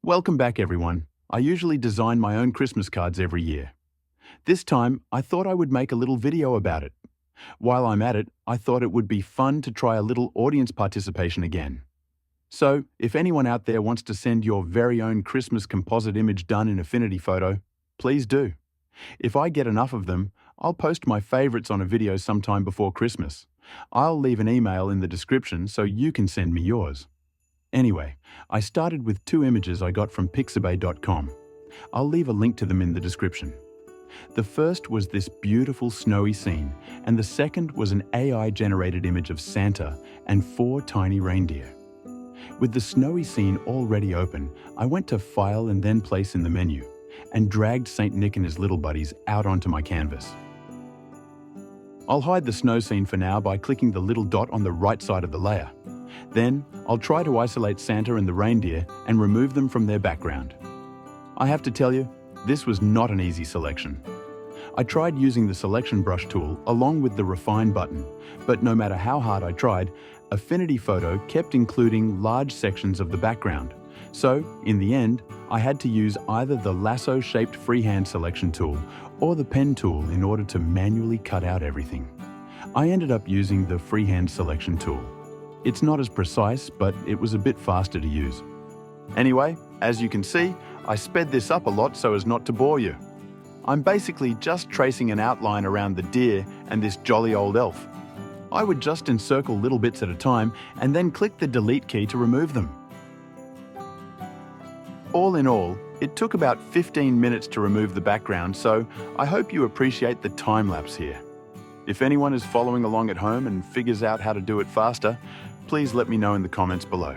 Welcome back, everyone. I usually design my own Christmas cards every year. This time, I thought I would make a little video about it. While I'm at it, I thought it would be fun to try a little audience participation again. So, if anyone out there wants to send your very own Christmas composite image done in Affinity Photo, please do. If I get enough of them, I'll post my favorites on a video sometime before Christmas. I'll leave an email in the description so you can send me yours. Anyway, I started with 2 images I got from pixabay.com. I'll leave a link to them in the description. The first was this beautiful snowy scene, and the second was an AI-generated image of Santa and 4 tiny reindeer. With the snowy scene already open, I went to File and then Place in the menu, and dragged Saint Nick and his little buddies out onto my canvas. I'll hide the snow scene for now by clicking the little dot on the right side of the layer. Then, I'll try to isolate Santa and the reindeer and remove them from their background. I have to tell you, this was not an easy selection. I tried using the selection brush tool along with the refine button, but no matter how hard I tried, Affinity Photo kept including large sections of the background. So, in the end, I had to use either the lasso-shaped Freehand Selection tool or the pen tool in order to manually cut out everything. I ended up using the Freehand Selection tool. It's not as precise, but it was a bit faster to use. Anyway, as you can see, I sped this up a lot so as not to bore you. I'm basically just tracing an outline around the deer and this jolly old elf. I would just encircle little bits at a time and then click the delete key to remove them. All in all, it took about 15 minutes to remove the background, so I hope you appreciate the time lapse here. If anyone is following along at home and figures out how to do it faster, please let me know in the comments below.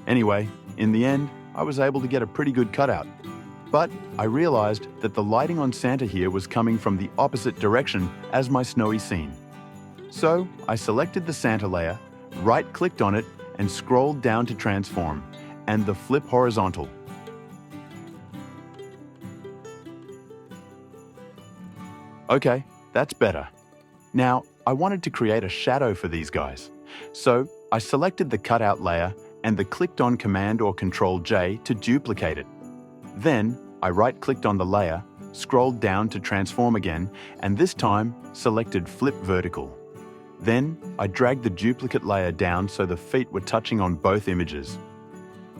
Anyway, in the end, I was able to get a pretty good cutout. But I realized that the lighting on Santa here was coming from the opposite direction as my snowy scene. So I selected the Santa layer, right-clicked on it, and scrolled down to transform, and the flip horizontal. Okay, that's better. Now, I wanted to create a shadow for these guys. So I selected the cutout layer and the clicked on Command or Control J to duplicate it. Then I right-clicked on the layer, scrolled down to transform again, and this time selected Flip Vertical. Then I dragged the duplicate layer down so the feet were touching on both images.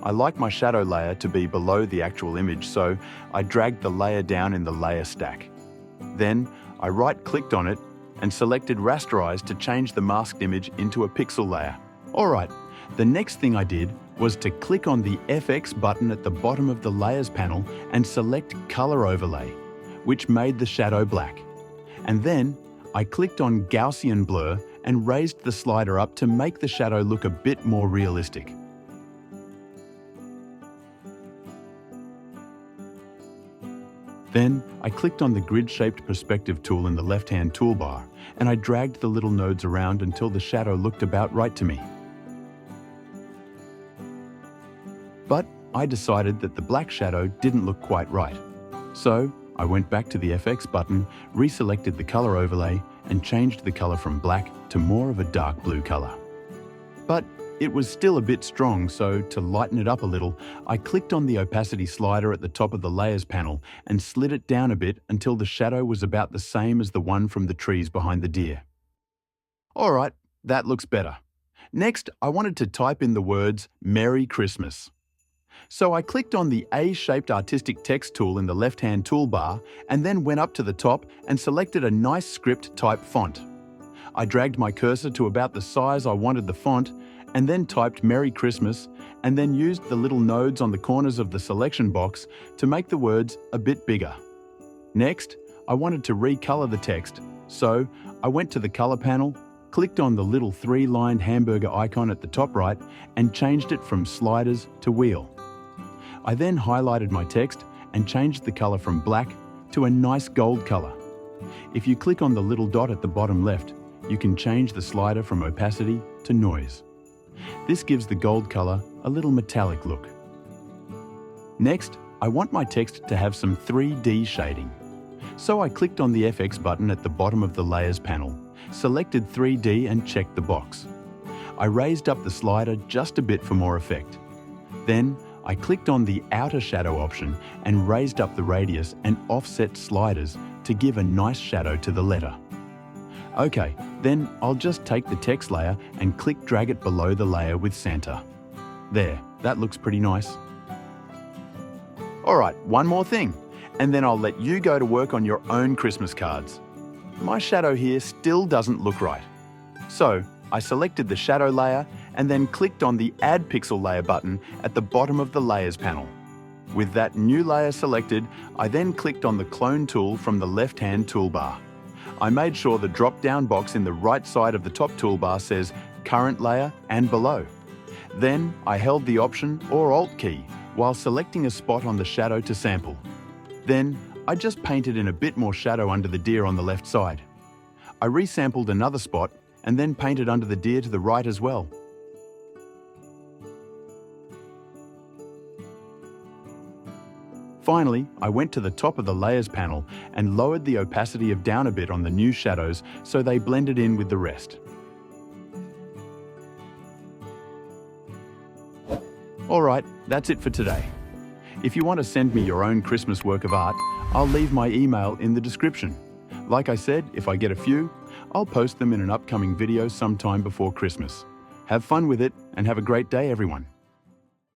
I like my shadow layer to be below the actual image, so I dragged the layer down in the layer stack. Then I right-clicked on it and selected Rasterize to change the masked image into a pixel layer. Alright, the next thing I did was to click on the FX button at the bottom of the Layers panel and select Color Overlay, which made the shadow black. And then I clicked on Gaussian Blur and raised the slider up to make the shadow look a bit more realistic. Then, I clicked on the grid-shaped perspective tool in the left-hand toolbar, and I dragged the little nodes around until the shadow looked about right to me. But I decided that the black shadow didn't look quite right. So, I went back to the FX button, reselected the color overlay, and changed the color from black to more of a dark blue color. But it was still a bit strong, so to lighten it up a little, I clicked on the opacity slider at the top of the Layers panel and slid it down a bit until the shadow was about the same as the one from the trees behind the deer. Alright, that looks better. Next, I wanted to type in the words Merry Christmas. So I clicked on the A-shaped artistic text tool in the left-hand toolbar and then went up to the top and selected a nice script type font. I dragged my cursor to about the size I wanted the font and then typed Merry Christmas, and then used the little nodes on the corners of the selection box to make the words a bit bigger. Next, I wanted to recolor the text, so I went to the color panel, clicked on the little 3-lined hamburger icon at the top right, and changed it from sliders to wheel. I then highlighted my text and changed the color from black to a nice gold color. If you click on the little dot at the bottom left, you can change the slider from opacity to noise. This gives the gold color a little metallic look. Next, I want my text to have some 3D shading. So I clicked on the FX button at the bottom of the Layers panel, selected 3D and checked the box. I raised up the slider just a bit for more effect. Then I clicked on the outer shadow option and raised up the radius and offset sliders to give a nice shadow to the letter. Okay, then I'll just take the text layer and click drag it below the layer with Santa. There, that looks pretty nice. Alright, one more thing, and then I'll let you go to work on your own Christmas cards. My shadow here still doesn't look right. So, I selected the shadow layer and then clicked on the Add Pixel Layer button at the bottom of the Layers panel. With that new layer selected, I then clicked on the Clone tool from the left-hand toolbar. I made sure the drop-down box in the right side of the top toolbar says Current Layer and Below. Then, I held the Option or Alt key while selecting a spot on the shadow to sample. Then, I just painted in a bit more shadow under the deer on the left side. I resampled another spot and then painted under the deer to the right as well. Finally, I went to the top of the Layers panel and lowered the opacity down a bit on the new shadows so they blended in with the rest. Alright, that's it for today. If you want to send me your own Christmas work of art, I'll leave my email in the description. Like I said, if I get a few, I'll post them in an upcoming video sometime before Christmas. Have fun with it and have a great day, everyone.